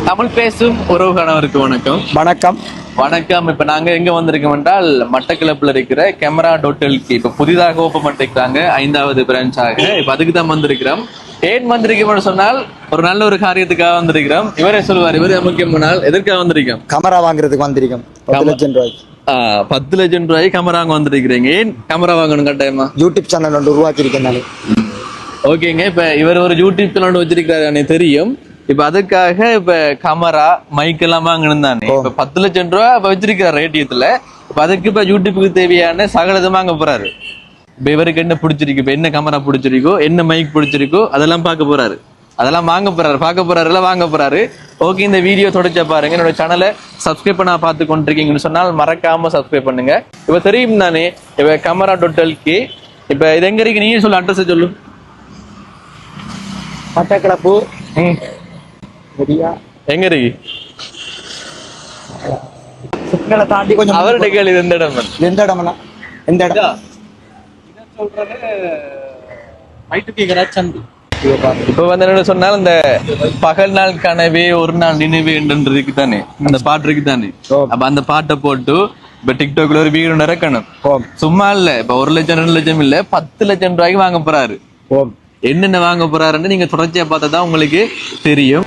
தமிழ் பேசும் உறவுகானவருக்கு வணக்கம். வணக்கம். வணக்கம். இப்ப நாங்க எங்க வந்திருக்கோம் என்றால் மட்டக்களப்புல இருக்கிற கேமரா டோட்டலுக்கு இப்ப புதிதாக ஓபன் பண்ணிருக்காங்க 5வது பிரான்ச்சாக. இப்ப அதுக்கு தான் வந்திருக்கிறோம். ஏன் வந்திருக்கோம்னு சொன்னால் ஒரு நல்ல ஒரு காரியத்துக்காக வந்திருக்கிறோம். இவரே சொல்லுவார். இவரே முக்கியம் முன்னால் எதற்காக வந்திருக்கோம்? கேமரா வாங்குறதுக்கு வந்திருக்கோம். 10 லட்சம் ரூபாய்க்கு. 10 லட்சம் ரூபாய்க்கு கேமரா வாங்க வந்திருக்கிறீங்க. ஏன் கேமரா வாங்கணும் கட்டாயமா? யூடியூப் சேனல் ஒன்று உருவாக்கியிருக்கேன். ஓகேங்க. இப்ப இவர் ஒரு யூடியூப் சேனல் வச்சிருக்காரு எனக்கு தெரியும். இப்ப அதுக்காக இப்ப கேமரா மைக் எல்லாம் வாங்கணும் தானே. இப்ப 10 லட்சம் ரூபாய் இப்ப வச்சிருக்காரு ரேட்டியத்துல. இப்ப அதுக்கு இப்ப யூடியூப்புக்கு தேவையான சகலதும் வாங்க போறாரு. இப்ப இவருக்கு என்ன பிடிச்சிருக்கு, இப்ப என்ன கேமரா பிடிச்சிருக்கோ, என்ன மைக் பிடிச்சிருக்கோ அதெல்லாம் பார்க்க போறாரு. அதெல்லாம் வாங்க போறாரு, பார்க்க போறாரு, எல்லாம் வாங்க போறாரு. ஓகே, இந்த வீடியோ தொடர்ச்சியா பாருங்க. என்னோட சேனலை சப்ஸ்கிரைப் பண்ண பார்த்து கொண்டிருக்கீங்கன்னு சொன்னால் மறக்காம சப்ஸ்கிரைப் பண்ணுங்க. இப்ப தெரியும் தானே இப்ப கேமரா டோட்டலுக்கு. இப்ப இது எங்க இருக்கு நீங்க சொல்லு, அட்ரஸ் சொல்லு. மட்டக்களப்பு எங்க இருக்கு? சிக்னலை தாண்டி கொஞ்சம் அவருடைய கேள்வி எந்த இடம்? எந்த இடம்னா எந்த இடம்? இப்ப வந்து என்ன சொன்னால் இந்த பகல் நாள் கனவே ஒரு நாள் நினைவு என்றதுக்கு தானே அந்த பாட்டு இருக்கு தானே. அப்ப அந்த பாட்டை போட்டு இப்ப டிக்டாக்ல ஒரு வீடு இறக்கணும். சும்மா இல்ல, இப்ப 1 லட்சம் 2 லட்சம் இல்ல 10 லட்சம் ரூபாய்க்கு வாங்க போறாரு. என்னென்ன வாங்க போறாருன்னு நீங்க தொடர்ச்சியா பார்த்தா தான் உங்களுக்கு தெரியும்.